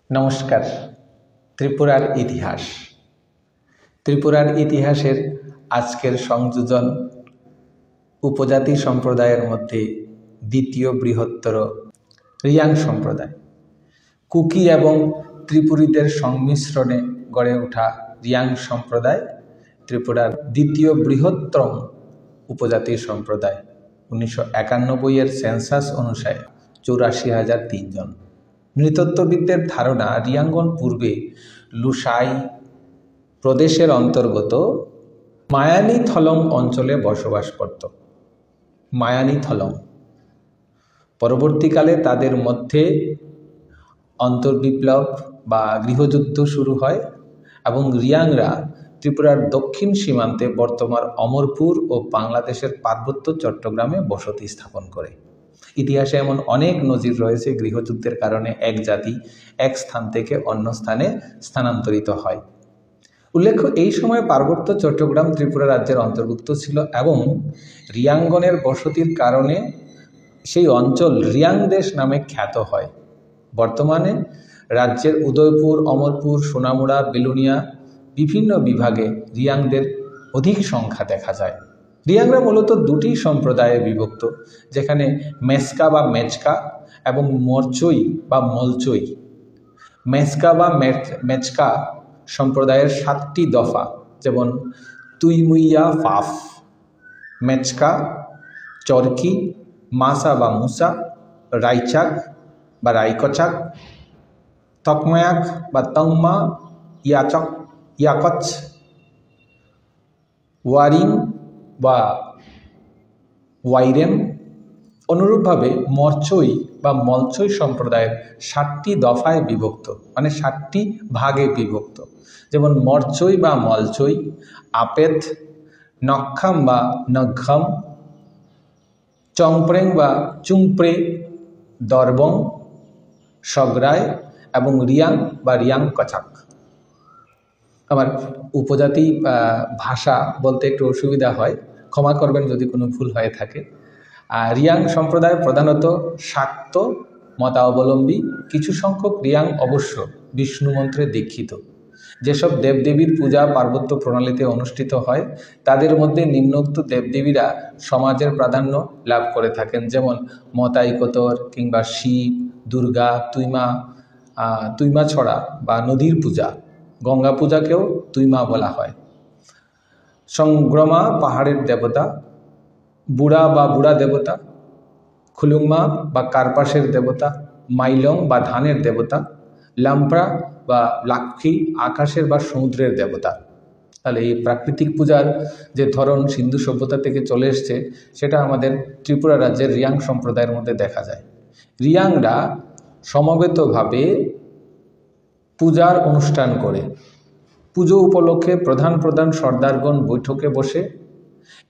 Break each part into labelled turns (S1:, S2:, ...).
S1: নমস্কার। ত্রিপুরার ইতিহাস, ত্রিপুরার ইতিহাসের আজকের সংযোজন উপজাতি সম্প্রদায়ের মধ্যে দ্বিতীয় বৃহত্তর রিয়াং সম্প্রদায়। কুকি এবং ত্রিপুরীদের সংমিশ্রণে গড়ে ওঠা রিয়াং সম্প্রদায় ত্রিপুরার দ্বিতীয় বৃহত্তম উপজাতি সম্প্রদায়। 1991-এর সেন্সাস অনুসারে 84,003 জন। নৃতত্ত্ববিদদের ধারণা রিয়াঙ্গন পূর্বে লুসাই প্রদেশের অন্তর্গত মায়ানি থলং অঞ্চলে বসবাস করত। মায়ানি থলং পরবর্তীকালে তাদের মধ্যে অন্তর্বিপ্লব বা গৃহযুদ্ধ শুরু হয় এবং রিয়াংরা ত্রিপুরার দক্ষিণ সীমান্তে বর্তমান অমরপুর ও বাংলাদেশের পার্বত্য চট্টগ্রামে বসতি স্থাপন করে। ইতিহাসে এমন অনেক নজির রয়েছে গৃহযুদ্ধের কারণে এক জাতি এক স্থান থেকে অন্য স্থানে স্থানান্তরিত হয়। উল্লেখ্য, এই সময় পার্বত্য চট্টগ্রাম ত্রিপুরা রাজ্যের অন্তর্ভুক্ত ছিল এবং রিয়াঙ্গনের বসতির কারণে সেই অঞ্চল রিয়াং দেশ নামে খ্যাত হয়। বর্তমানে রাজ্যের উদয়পুর, অমরপুর, সোনামুড়া, বেলুনিয়া বিভিন্ন বিভাগে রিয়াংদের অধিক সংখ্যা দেখা যায়। রিয়াংরা মূলত দুটি সম্প্রদায়ে বিভক্ত, যেখানে মেসকা বা মেচকা এবং মরচই বা মলচই। মেসকা বা মেচকা সম্প্রদায়ের 7টি দফা, যেমন তুইমুইয়া ফাফ, মেচকা, চরকি, মাসা বা মুসা, রাইচাক বা রাইকচাক, তকমায়াক বা তংমা, ইয়াকচ, ওয়ারিম বা ওয়াইরেম। অনুরূপভাবে মরচই বা মলচই সম্প্রদায়ের 7টি দফায় বিভক্ত, মানে 7টি ভাগে বিভক্ত, যেমন মরচই বা মলচই, আপেত, নক্ষাম বা নক্ষম, চংপ্রেং বা চুংপ্রে, দরবং, সগরায় এবং রিয়াং বা রিয়াং কচাক। আমার উপজাতি ভাষা বলতে একটু অসুবিধা হয়, ক্ষমা করবেন যদি কোনো ভুল হয়ে থাকে। রিয়াং সম্প্রদায় প্রধানত শাক্ত মতাবলম্বী। কিছু সংখ্যক রিয়াং অবশ্য বিষ্ণু মন্ত্রে দীক্ষিত। যেসব দেবদেবীর পূজা পার্বত্য প্রণালীতে অনুষ্ঠিত হয় তাদের মধ্যে নিম্নোক্ত দেবদেবীরা সমাজের প্রাধান্য লাভ করে থাকেন, যেমন মতাইকতর কিংবা শিব, দুর্গা, তুইমা ছড়া বা নদীর পূজা, গঙ্গা পূজাকেও তুইমা বলা হয়, সংগ্রমা পাহাড়ের দেবতা, বুড়া বা বুড়া দেবতা, খুলুংমা বা কার্পাসের দেবতা, মাইলং বা ধানের দেবতা, লাম্প্রা বা লাক্ষী আকাশের বা সমুদ্রের দেবতা। তাহলে এই প্রাকৃতিক পূজার যে ধরন সিন্ধু সভ্যতা থেকে চলে এসছে সেটা আমাদের ত্রিপুরা রাজ্যের রিয়াং সম্প্রদায়ের মধ্যে দেখা যায়। রিয়াংরা সমবেতভাবে পূজার অনুষ্ঠান করে। পুজো উপলক্ষে প্রধান প্রধান সর্দারগণ বৈঠকে বসে।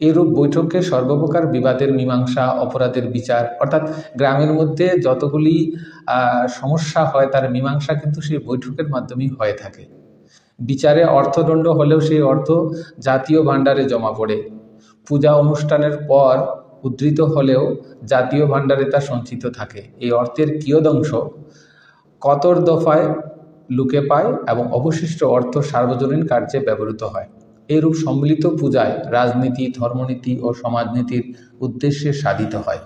S1: এরূপ বৈঠকে সর্বপ্রকার বিবাদের মীমাংসা, অপরাধের বিচার, অর্থাৎ গ্রামের মধ্যে যতগুলি সমস্যা হয় তার মীমাংসা কিন্তু সেই বৈঠকের মাধ্যমেই হয়ে থাকে। বিচারে অর্থদণ্ড হলেও সেই অর্থ জাতীয় ভাণ্ডারে জমা পড়ে। পূজা অনুষ্ঠানের পর উদ্ধৃত হলেও জাতীয় ভাণ্ডারে তা সঞ্চিত থাকে। এই অর্থের কিয়দংশ কতর দফায় লুকে পায় এবং অবশিষ্ট অর্থ সার্বজনীন কার্যে ব্যবহৃত হয়। এইরূপ সম্মিলিত পূজায় রাজনীতি, ধর্মনীতি ও সমাজনীতির উদ্দেশ্যে সাধিত হয়।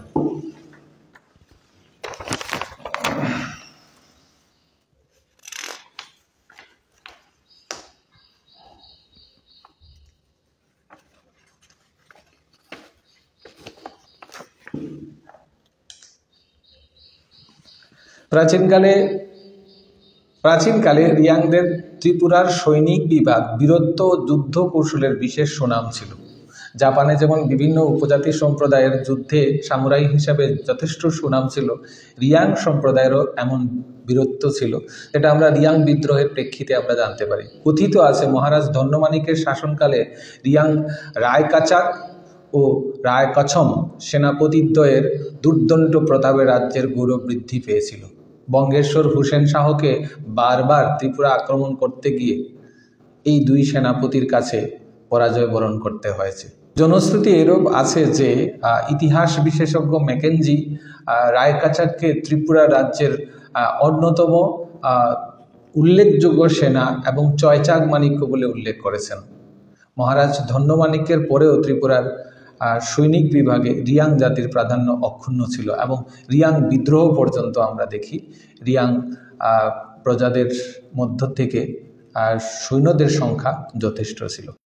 S1: প্রাচীনকালে রিয়াংদের ত্রিপুরার সৈনিক বিভাগ, বীরত্ব ও যুদ্ধ কৌশলের বিশেষ সুনাম ছিল। জাপানে যেমন বিভিন্ন উপজাতি সম্প্রদায়ের যুদ্ধে সামুরাই হিসাবে যথেষ্ট সুনাম ছিল, রিয়াং সম্প্রদায়েরও এমন বীরত্ব ছিল, যেটা আমরা রিয়াং বিদ্রোহের প্রেক্ষিতে আমরা জানতে পারি। কথিত আছে মহারাজ ধন্যমাণিকের শাসনকালে রিয়াং রায়কাচাক ও রায়কছম সেনাপতিদ্বয়ের দুর্দণ্ড প্রতাপে রাজ্যের গৌরব বৃদ্ধি পেয়েছিল। বঙ্গেশ্বর হুসেন শাহকে বারবার ত্রিপুরা আক্রমণ করতে গিয়ে এই দুই সেনাপতির কাছে পরাজয় বরণ করতে হয়েছে। জনশ্রুতি এরূপ আছে যে ইতিহাস বিশেষজ্ঞ ম্যাকেঞ্জি রায়কাচাককে ত্রিপুরা রাজ্যের অন্যতম উল্লেখযোগ্য সেনা এবং চয়চাগ মাণিক্য বলে উল্লেখ করেছেন। মহারাজ ধন্যমাণিক্যের পরেও ত্রিপুরার সৈনিক বিভাগে রিয়াং জাতির প্রাধান্য অক্ষুণ্ণ ছিল এবং রিয়াং বিদ্রোহ পর্যন্ত আমরা দেখি রিয়াং প্রজাদের মধ্য থেকে সৈন্যদের সংখ্যা যথেষ্ট ছিল।